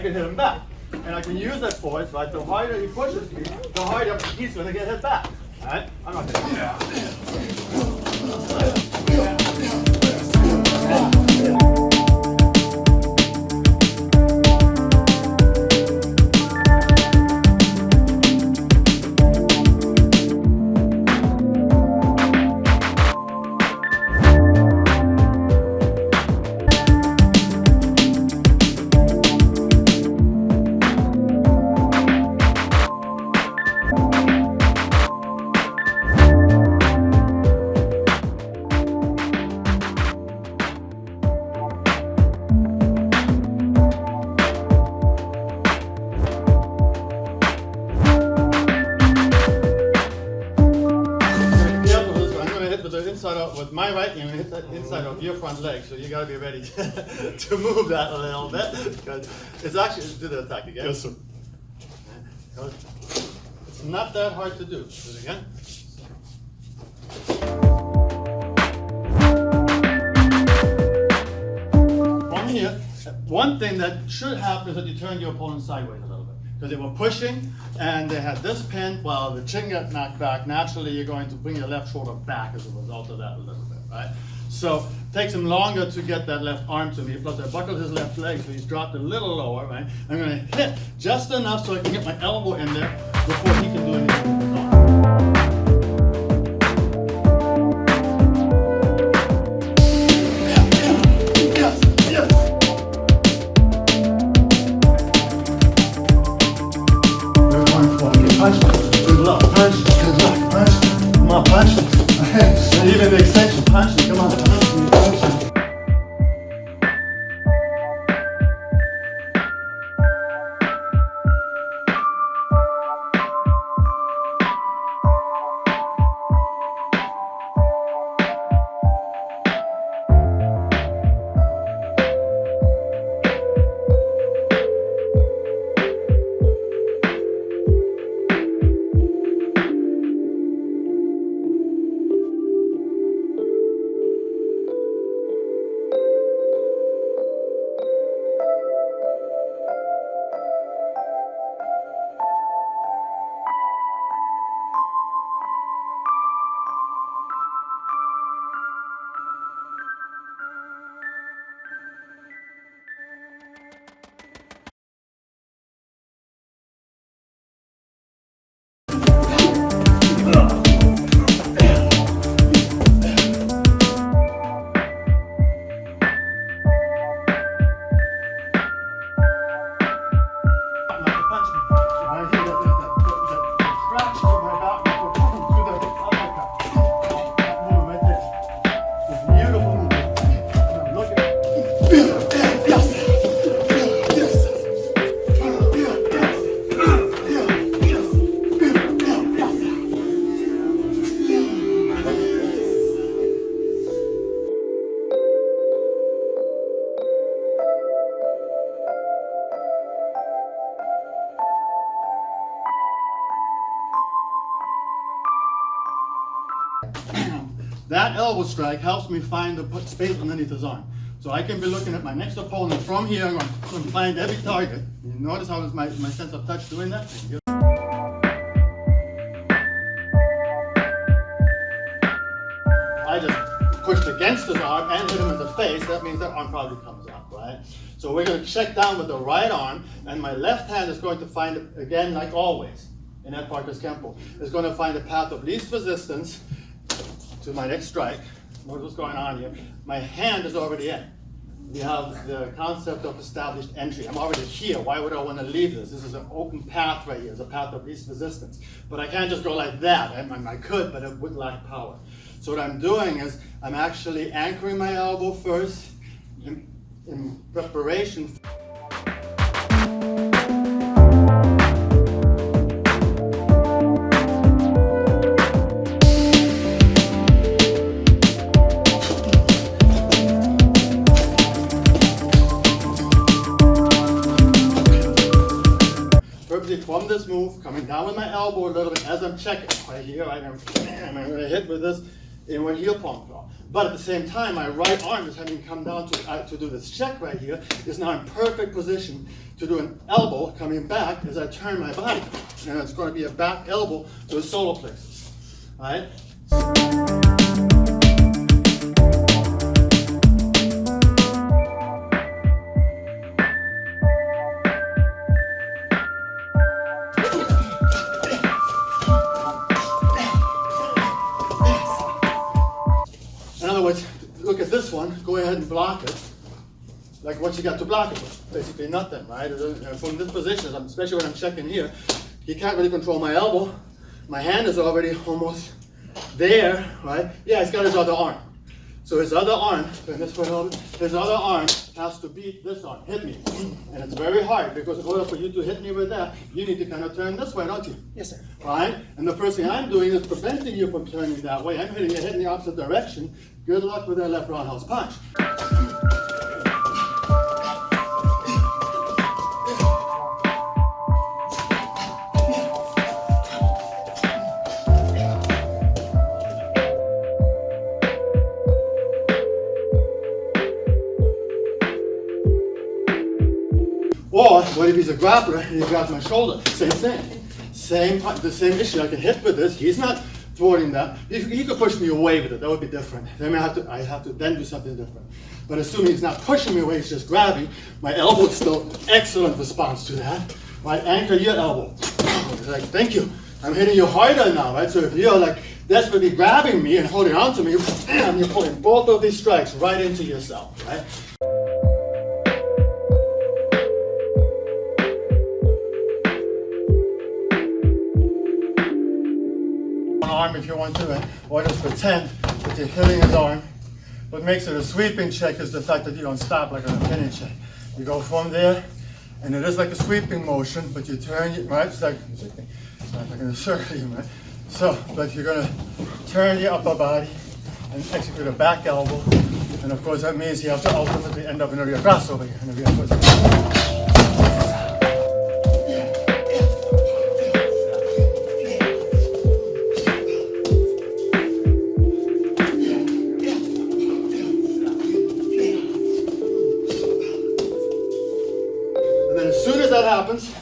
can hit him back. And I can use that force, right? The harder he pushes me, the harder he's going to get hit back. All right? I'm not going to with my right knee, I'm going to hit the inside of your front leg, so you got to be ready to move that a little bit, because it's actually, do the attack again. Yes, sir. It's not that hard to do. Do it again. From here, one thing that should happen is that you turn your opponent sideways a little bit. Because they were pushing and they had this pin while the chin got knocked back. Naturally, you're going to bring your left shoulder back as a result of that a little bit, right? So it takes him longer to get that left arm to me. Plus, I buckled his left leg, so he's dropped a little lower, right? I'm going to hit just enough so I can get my elbow in there before he can do anything with his arm. Even the extension, punch me, come on, punch me, punch me. That elbow strike helps me find the space underneath his arm. So I can be looking at my next opponent from here, I'm going to find every target. You notice how is my sense of touch doing that? I just pushed against his arm and hit him in the face. That means that arm probably comes up, right? So we're going to check down with the right arm, and my left hand is going to find, again, like always, in Ed Parker's Kempo, is going to find the path of least resistance to my next strike. Notice what's going on here. My hand is already in. We have the concept of established entry. I'm already here. Why would I want to leave this? This is an open path right here. It's a path of least resistance. But I can't just go like that. I could, but it would lack power. So what I'm doing is I'm actually anchoring my elbow first in preparation. From this move, coming down with my elbow a little bit as I'm checking right here, right? I'm going to hit with this in one heel palm claw. But at the same time, my right arm is having come down to do this check right here, is now in perfect position to do an elbow coming back as I turn my body. And it's going to be a back elbow to the solar plexus. All right? In other words, look at this one, go ahead and block it. Like what you got to block it with? Basically nothing, right? From this position, especially when I'm checking here, he can't really control my elbow. My hand is already almost there, right? Yeah, he's got his other arm. So his other arm, turn this way over, his other arm has to beat this arm, hit me. And it's very hard because in order for you to hit me with that, you need to kind of turn this way, don't you? Yes, sir. Right? And the first thing I'm doing is preventing you from turning that way. I'm hitting your head in the opposite direction. Good luck with that left roundhouse punch. Or what if he's a grappler and he grabs my shoulder? Same thing. The same issue. I can hit with this. He's not thwarting that. He could push me away with it. That would be different. Then I have to then do something different. But assuming he's not pushing me away, he's just grabbing, my elbow is still excellent response to that. Right? Anchor your elbow. Like, thank you. I'm hitting you harder now, right? So if you're like desperately grabbing me and holding on to me, bam, you're pulling both of these strikes right into yourself, right? Arm if you want to, or just pretend that you're hitting his arm. What makes it a sweeping check is the fact that you don't stop like a pinning check. You go from there, and it is like a sweeping motion, but you turn it, right? It's like an circle, right? So, but you're gonna turn your upper body and execute a back elbow, and of course that means you have to ultimately end up in a rear crossover here, in a rear crossover. Happens,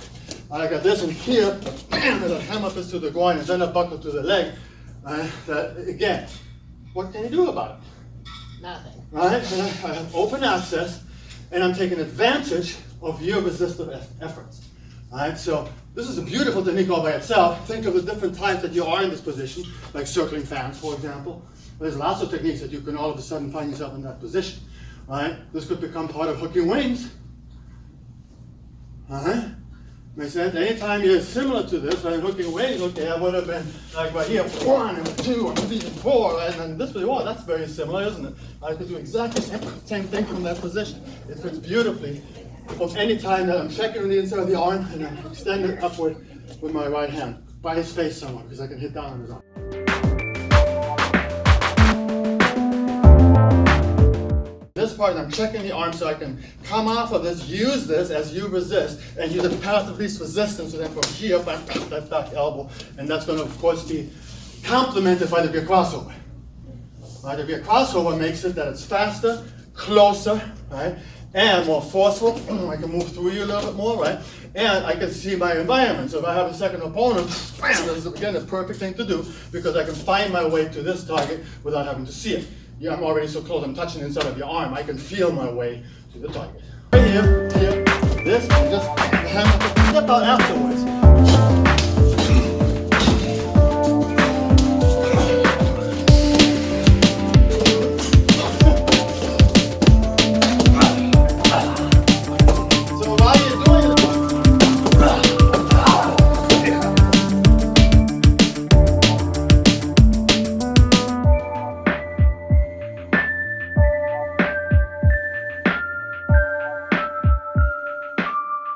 I got this in here, bam, and I hammer this to the groin and then a buckle to the leg. That again, what can you do about it? Nothing. Right? And I have open access, and I'm taking advantage of your resistive efforts. Right? So this is a beautiful technique all by itself. Think of the different times that you are in this position, like circling fans, for example. There's lots of techniques that you can all of a sudden find yourself in that position. Right? This could become part of hooking wings. Makes sense? Anytime you're similar to this, right, hooking wings, okay, I would have been like right here, 1 and 2 and 3 and 4, and then this way, oh, that's very similar, isn't it? I could do exactly the same thing from that position. It fits beautifully from any time that I'm checking on the inside of the arm and I extend it upward with my right hand, by his face somewhere, because I can hit down on his arm. This part, I'm checking the arm so I can come off of this, use this as you resist, and use the path of least resistance. So then from here, that back elbow, and that's going to, of course, be complemented by the rear crossover. Right? The rear crossover makes it that it's faster, closer, right, and more forceful. I can move through you a little bit more, right, and I can see my environment. So if I have a second opponent, bam, this is again a perfect thing to do because I can find my way to this target without having to see it. Yeah, I'm already so close, I'm touching the inside of your arm, I can feel my way to the target. Right here, this, and just hammer, step out after